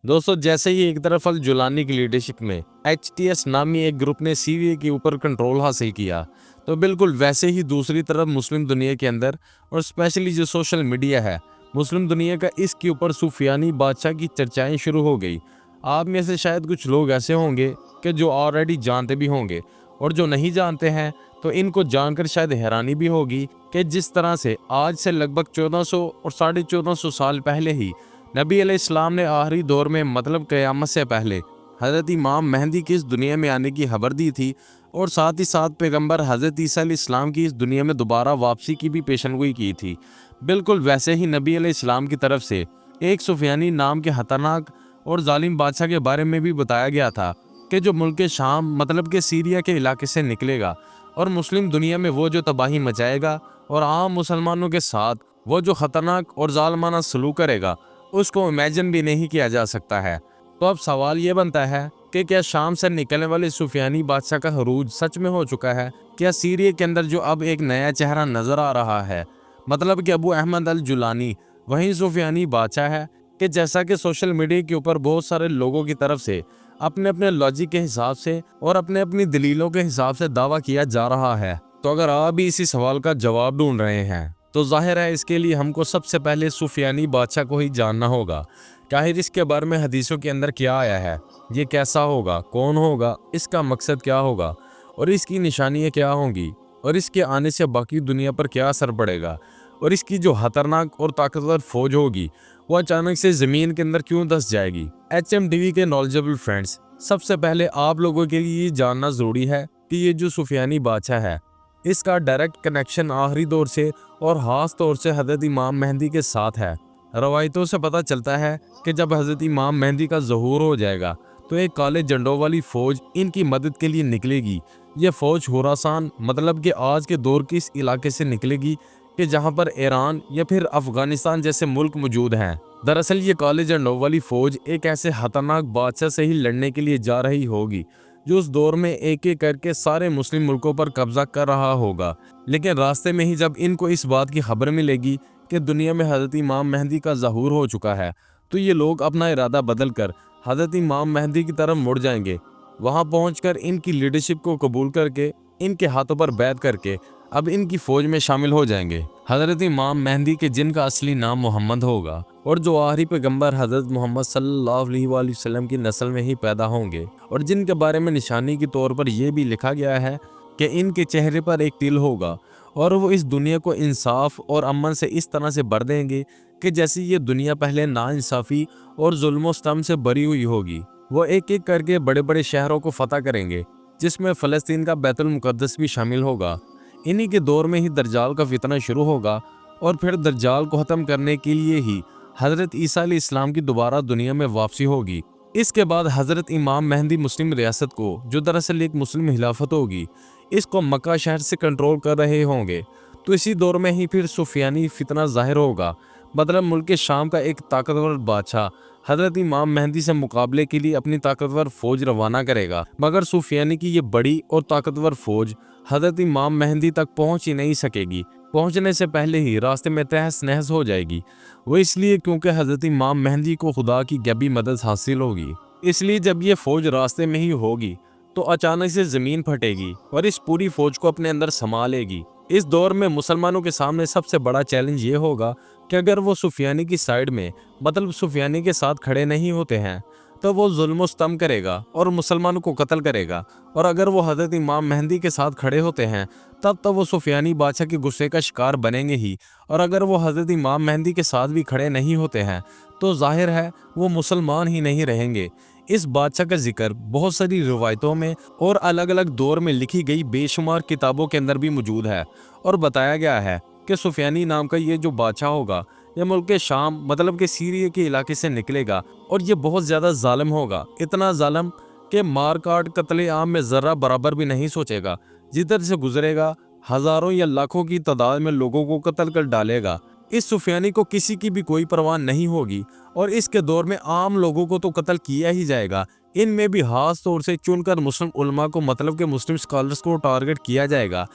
दोस्तों, जैसे ही एक तरफ अल जुलानी की लीडरशिप में HTS नामी एक ग्रुप ने सीरिया के ऊपर कंट्रोल हासिल किया, तो बिल्कुल वैसे ही दूसरी तरफ मुस्लिम दुनिया के अंदर और स्पेशली जो सोशल मीडिया है, मुस्लिम दुनिया का इसके ऊपर सुफियानी बादशाह की चर्चाएं शुरू हो गई। आप में से शायद कुछ लोग ऐसे होंगे कि जो ऑलरेडी जानते भी होंगे, और जो नहीं जानते हैं तो इनको जानकर शायद हैरानी भी होगी कि जिस तरह से आज से लगभग 1400 और 1450 साल पहले ही नबी अलैहिस्सलाम ने आखिरी दौर में मतलब क़यामत से पहले हज़रत इमाम मेहदी की इस दुनिया में आने की खबर दी थी, और साथ ही साथ पैगंबर हज़रत ईसा अलैहिस्सलाम की इस दुनिया में दोबारा वापसी की भी पेशनगोई की थी। बिल्कुल वैसे ही नबी अलैहिस्सलाम की तरफ से एक सुफियानी नाम के खतरनाक और जालिम बादशाह के बारे में भी बताया गया था कि जो मुल्क शाम मतलब के सीरिया के इलाके से निकलेगा और मुस्लिम दुनिया में वो जो तबाही मचाएगा और आम मुसलमानों के साथ वो जो ख़तरनाक और जालमाना सलूक करेगा, उसको इमेजिन भी नहीं किया जा सकता है। तो अब सवाल ये बनता है कि क्या शाम से निकलने वाले सुफियानी बादशाह का अरूज सच में हो चुका है? क्या सीरिया के अंदर जो अब एक नया चेहरा नज़र आ रहा है, मतलब कि अबू अहमद अल जुलानी, वही सुफियानी बादशाह है कि जैसा कि सोशल मीडिया के ऊपर बहुत सारे लोगों की तरफ से अपने अपने लॉजिक के हिसाब से और अपने अपनी दलीलों के हिसाब से दावा किया जा रहा है। तो अगर आप भी इसी सवाल का जवाब ढूंढ रहे हैं तो जाहिर है इसके लिए हमको सबसे पहले सुफियानी बादशाह को ही जानना होगा कि आखिर इसके बारे में हदीसों के अंदर क्या आया है, ये कैसा होगा, कौन होगा, इसका मकसद क्या होगा और इसकी निशानियाँ क्या होंगी, और इसके आने से बाकी दुनिया पर क्या असर पड़ेगा, और इसकी जो खतरनाक और ताकतवर फौज होगी वो अचानक से ज़मीन के अंदर क्यों धंस जाएगी। HMTV के नॉलेजेबल फ्रेंड्स, सबसे पहले आप लोगों के लिए ये जानना ज़रूरी है कि ये जो सुफियानी बादशाह है, इसका डायरेक्ट कनेक्शन आखिरी दौर से और ख़ास तौर से हज़रत इमाम मेहदी के साथ है। रवायतों से पता चलता है कि जब हज़रत इमाम मेहदी का ज़हूर हो जाएगा तो एक काले झंडों वाली फ़ौज इनकी मदद के लिए निकलेगी। ये फ़ौज खुरासान मतलब कि आज के दौर के इस इलाके से निकलेगी कि जहाँ पर ईरान या फिर अफ़गानिस्तान जैसे मुल्क मौजूद हैं। दरअसल ये काले झंडों वाली फ़ौज एक ऐसे खतरनाक बादशाह से ही लड़ने के लिए जा रही होगी जो उस दौर में एक एक करके सारे मुस्लिम मुल्कों पर कब्जा कर रहा होगा। लेकिन रास्ते में ही जब इनको इस बात की खबर मिलेगी कि दुनिया में हज़रत इमाम मेहदी का ज़हूर हो चुका है, तो ये लोग अपना इरादा बदल कर हज़रत इमाम मेहदी की तरफ मुड़ जाएंगे। वहाँ पहुँचकर इनकी लीडरशिप को कबूल करके इनके हाथों पर बैत करके अब इनकी फ़ौज में शामिल हो जाएंगे। हज़रत इमाम मेहदी के जिनका असली नाम मोहम्मद होगा और जो आखिरी पैगंबर हज़रत मोहम्मद सल्लल्लाहु अलैहि वसल्लम की नस्ल में ही पैदा होंगे, और जिनके बारे में निशानी के तौर पर यह भी लिखा गया है कि इनके चेहरे पर एक तिल होगा और वो इस दुनिया को इंसाफ और अमन से इस तरह से भर देंगे कि जैसे ये दुनिया पहले नाइंसाफ़ी और जुल्म सितम से भरी हुई होगी। वो एक एक करके बड़े बड़े शहरों को फतह करेंगे, जिसमें फ़लस्तीन का बैतुल मुक़द्दस भी शामिल होगा। इन्हीं के दौर में ही दज्जाल का फितना शुरू होगा, और फिर दज्जाल को ख़त्म करने के लिए ही हज़रत ईसा अलैहिस्सलाम की दोबारा दुनिया में वापसी होगी। इसके बाद हज़रत इमाम मेहदी मुस्लिम रियासत को, जो दरअसल एक मुस्लिम खिलाफत होगी, इसको मक्का शहर से कंट्रोल कर रहे होंगे। तो इसी दौर में ही फिर सुफियानी फितना ज़ाहिर होगा, मतलब मुल्क के शाम का एक ताकतवर बादशाह हज़रत इमाम मेहदी से मुकाबले के लिए अपनी ताकतवर फ़ौज रवाना करेगा। मगर सुफियानी की ये बड़ी और ताकतवर फ़ौज हज़रत इमाम मेहदी तक पहुँच ही नहीं सकेगी। पहुँचने से पहले ही रास्ते में तहस नहस हो जाएगी। वो इसलिए क्योंकि हज़रत इमाम मेहदी को खुदा की गैबी मदद हासिल होगी। इसलिए जब ये फ़ौज रास्ते में ही होगी तो अचानक से ज़मीन फटेगी और इस पूरी फ़ौज को अपने अंदर समा लेगी। इस दौर में मुसलमानों के सामने सबसे बड़ा चैलेंज ये होगा कि अगर वो सुफियानी की साइड में मतलब सुफियानी के साथ खड़े नहीं होते हैं तो वो जुल्म सितम करेगा और मुसलमानों को कत्ल करेगा, और अगर वो हज़रत इमाम मेहदी के साथ खड़े होते हैं तब तो वो सुफियानी बादशाह के गुस्से का शिकार बनेंगे ही, और अगर वो हज़रत इमाम मेहदी के साथ भी खड़े नहीं होते हैं तो जाहिर है वो मुसलमान ही नहीं रहेंगे। इस बादशाह का जिक्र बहुत सारी रिवायतों में और अलग अलग दौर में लिखी गई बेशुमार किताबों के अंदर भी मौजूद है, और बताया गया है कि सुफियानी नाम का ये जो बादशाह होगा ये मुल्क के शाम मतलब के सीरिया के इलाके से निकलेगा, और ये बहुत ज़्यादा जालिम होगा, इतना जालिम कि मार काट कत्ले आम में ज़र्रा बराबर भी नहीं सोचेगा। जिधर से गुजरेगा हज़ारों या लाखों की तादाद में लोगों को कत्ल कर डालेगा। इस सुफियानी को किसी की भी कोई परवाह नहीं होगी, और इसके दौर में आम लोगों को तो कत्ल किया ही जाएगा। इनमें भी खास तौर से चुनकर मुस्लिम उलमा को मतलब के मुस्लिम स्कॉलर्स को टारगेट किया जाएगा।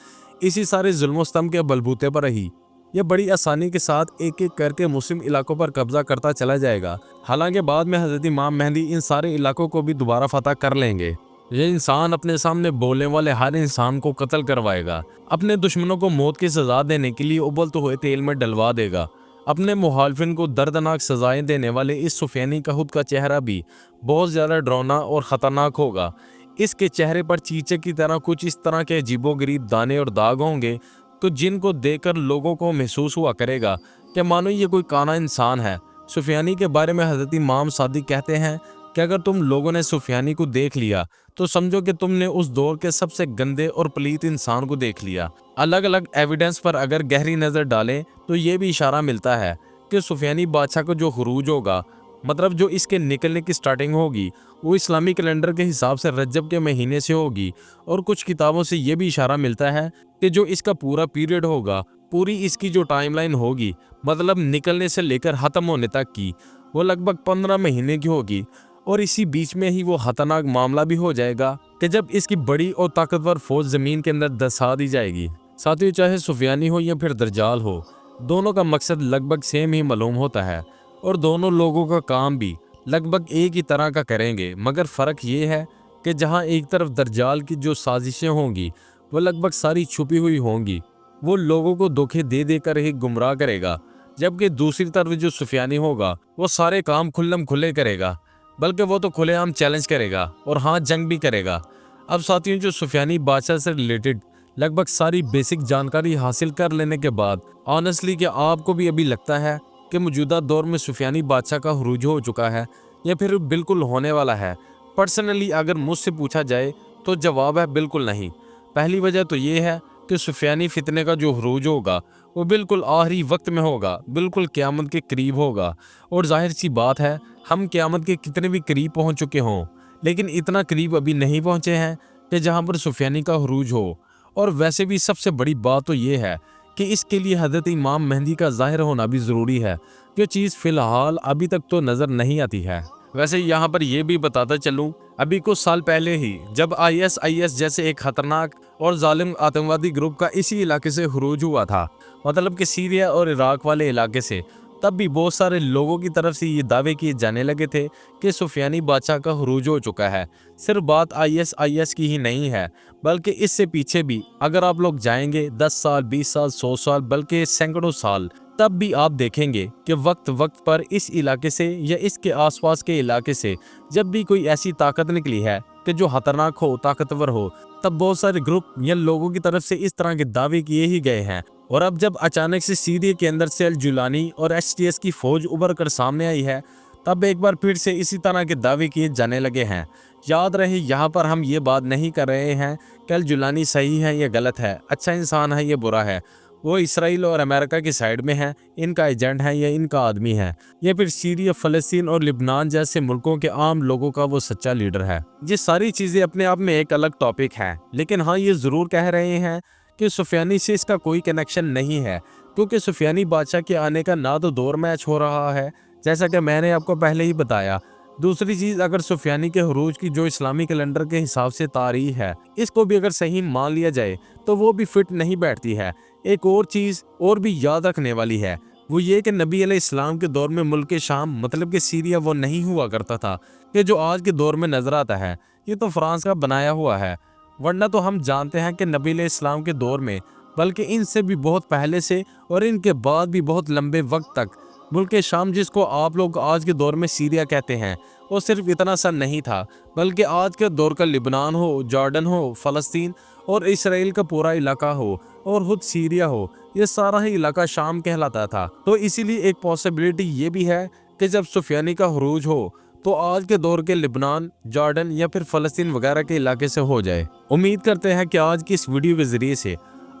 इसी सारे जुल्म सितम के बलबूते पर ही یہ بڑی آسانی کے ساتھ ایک ایک کر کے مسلم علاقوں پر قبضہ کرتا چلا جائے گا۔ حالانکہ بعد میں حضرت امام مہدی ان سارے علاقوں کو بھی دوبارہ فتح کر لیں گے۔ یہ انسان اپنے سامنے بولنے والے ہر انسان کو قتل کروائے گا، اپنے دشمنوں کو موت کی سزا دینے کے لیے ابلتے ہوئے تیل میں ڈلوا دے گا۔ اپنے مخالفین کو دردناک سزائیں دینے والے اس سفیانی قحط کا چہرہ بھی بہت زیادہ ڈراؤنا اور خطرناک ہوگا۔ اس کے چہرے پر چیچک کی طرح کچھ اس طرح کے عجیب و غریب دانے اور داغ ہوں گے کہ جن کو دیکھ کر لوگوں کو محسوس ہوا کرے گا کہ مانو یہ کوئی کانا انسان ہے۔ سفیانی کے بارے میں حضرت امام صادق کہتے ہیں کہ اگر تم لوگوں نے سفیانی کو دیکھ لیا تو سمجھو کہ تم نے اس دور کے سب سے گندے اور پلیت انسان کو دیکھ لیا۔ الگ الگ ایویڈنس پر اگر گہری نظر ڈالیں تو یہ بھی اشارہ ملتا ہے کہ سفیانی بادشاہ کا جو خروج ہوگا، مطلب جو اس کے نکلنے کی سٹارٹنگ ہوگی، وہ اسلامی کیلنڈر کے حساب سے رجب کے مہینے سے ہوگی، اور کچھ کتابوں سے یہ بھی اشارہ ملتا ہے کہ جو اس کا پورا پیریڈ ہوگا، پوری اس کی جو ٹائم لائن ہوگی، مطلب نکلنے سے لے کر ختم ہونے تک کی، وہ لگ بھگ 15 مہینے کی ہوگی۔ اور اسی بیچ میں ہی وہ خطرناک معاملہ بھی ہو جائے گا کہ جب اس کی بڑی اور طاقتور فوج زمین کے اندر دسا دی جائے گی۔ ساتھیو، چاہے سفیانی ہو یا پھر دجال ہو، دونوں کا مقصد لگ بھگ سیم ہی معلوم ہوتا ہے، اور دونوں لوگوں کا کام بھی لگ بھگ ایک ہی طرح کا کریں گے، مگر فرق یہ ہے کہ جہاں ایک طرف دجال کی جو سازشیں ہوں گی وہ لگ بھگ ساری چھپی ہوئی ہوں گی، وہ لوگوں کو دھوکے دے دے کر ہی گمراہ کرے گا، جبکہ دوسری طرف جو سفیانی ہوگا وہ سارے کام کھلم کھلے کرے گا، بلکہ وہ تو کھلے عام چیلنج کرے گا اور ہاں جنگ بھی کرے گا۔ اب ساتھیوں، جو سفیانی بادشاہ سے ریلیٹڈ لگ بھگ ساری بیسک جانکاری حاصل کر لینے کے بعد آنیسٹلی کیا آپ کو بھی ابھی لگتا ہے کہ موجودہ دور میں سفیانی بادشاہ کا عروج ہو چکا ہے یا پھر بالکل ہونے والا ہے؟ پرسنلی اگر مجھ سے پوچھا جائے تو جواب ہے بالکل نہیں۔ پہلی وجہ تو یہ ہے کہ سفیانی فتنے کا جو عروج ہوگا وہ بالکل آخری وقت میں ہوگا، بالکل قیامت کے قریب ہوگا، اور ظاہر سی بات ہے ہم قیامت کے کتنے بھی قریب پہنچ چکے ہوں، لیکن اتنا قریب ابھی نہیں پہنچے ہیں کہ جہاں پر سفیانی کا عروج ہو۔ اور ویسے بھی سب سے بڑی بات تو یہ ہے کہ اس کے لیے حضرت امام مہدی کا ظاہر ہونا بھی ضروری ہے، جو چیز فی الحال ابھی تک تو نظر نہیں آتی ہے۔ ویسے یہاں پر یہ بھی بتاتا چلوں، ابھی کچھ سال پہلے ہی جب IS جیسے ایک خطرناک اور ظالم آتنکوادی گروپ کا اسی علاقے سے عروج ہوا تھا، مطلب کہ سیریا اور عراق والے علاقے سے، تب بھی بہت سارے لوگوں کی طرف سے یہ دعوے کیے جانے لگے تھے کہ سفیانی بادشاہ کا عروج ہو چکا ہے۔ صرف بات IS کی ہی نہیں ہے، بلکہ اس سے پیچھے بھی اگر آپ لوگ جائیں گے 10 سال 20 سال 100 سال بلکہ سینکڑوں سال، تب بھی آپ دیکھیں گے کہ وقت وقت پر اس علاقے سے یا اس کے آس پاس کے علاقے سے جب بھی کوئی ایسی طاقت نکلی ہے کہ جو خطرناک ہو، طاقتور ہو، تب بہت سارے گروپ یا لوگوں کی طرف سے اس طرح کے دعوے کیے ہی گئے ہیں۔ اور اب جب اچانک سے سیریا کے اندر سے الجولانی اور HTS کی فوج ابھر کر سامنے آئی ہے، تب ایک بار پھر سے اسی طرح کے دعوے کیے جانے لگے ہیں۔ یاد رہے، یہاں پر ہم یہ بات نہیں کر رہے ہیں کہ الجولانی صحیح ہے یا غلط ہے، اچھا انسان ہے یا برا ہے، وہ اسرائیل اور امریکہ کی سائیڈ میں ہیں، ان کا ایجنٹ ہے یا ان کا آدمی ہے، یا پھر سیریا، فلسطین اور لبنان جیسے ملکوں کے عام لوگوں کا وہ سچا لیڈر ہے۔ یہ ساری چیزیں اپنے آپ میں ایک الگ ٹاپک ہے، لیکن ہاں یہ ضرور کہہ رہے ہیں کہ سفیانی سے اس کا کوئی کنیکشن نہیں ہے، کیونکہ سفیانی بادشاہ کے آنے کا نہ تو دور میچ ہو رہا ہے، جیسا کہ میں نے آپ کو پہلے ہی بتایا۔ دوسری چیز، اگر سفیانی کے عروج کی جو اسلامی کیلنڈر کے حساب سے تاریخ ہے، اس کو بھی اگر صحیح مان لیا جائے تو وہ بھی فٹ نہیں بیٹھتی ہے۔ ایک اور چیز اور بھی یاد رکھنے والی ہے، وہ یہ کہ نبی علیہ السلام کے دور میں ملک شام مطلب کہ سیریا وہ نہیں ہوا کرتا تھا کہ جو آج کے دور میں نظر آتا ہے، یہ تو فرانس کا بنایا ہوا ہے، ورنہ تو ہم جانتے ہیں کہ نبی علیہ السلام کے دور میں، بلکہ ان سے بھی بہت پہلے سے اور ان کے بعد بھی بہت لمبے وقت تک ملک شام، جس کو آپ لوگ آج کے دور میں سیریا کہتے ہیں، وہ صرف اتنا سا نہیں تھا، بلکہ آج کے دور کا لبنان ہو، جارڈن ہو، فلسطین اور اسرائیل کا پورا علاقہ ہو اور خود سیریا ہو، یہ سارا ہی علاقہ شام کہلاتا تھا۔ تو اسی لیے ایک پاسبلٹی یہ بھی ہے کہ جب سفیانی کا عروج ہو تو آج کے دور کے لبنان، جارڈن یا پھر فلسطین وغیرہ کے علاقے سے ہو جائے۔ امید کرتے ہیں کہ آج کی اس ویڈیو کے ذریعے سے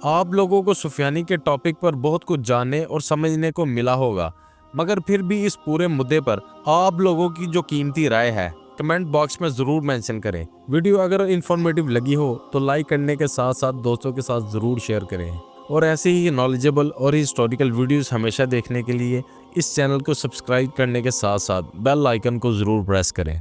آپ لوگوں کو سفیانی کے ٹاپک پر بہت کچھ جاننے اور سمجھنے کو ملا ہوگا، مگر پھر بھی اس پورے مدعے پر آپ لوگوں کی جو قیمتی رائے ہے کمنٹ باکس میں ضرور مینشن کریں۔ ویڈیو اگر انفارمیٹیو لگی ہو تو لائک کرنے کے ساتھ ساتھ دوستوں کے ساتھ ضرور شیئر کریں، اور ایسے ہی نالجیبل اور ہسٹوریکل ویڈیوز ہمیشہ دیکھنے کے لیے اس چینل کو سبسکرائب کرنے کے ساتھ ساتھ بیل آئیکن کو ضرور پریس کریں۔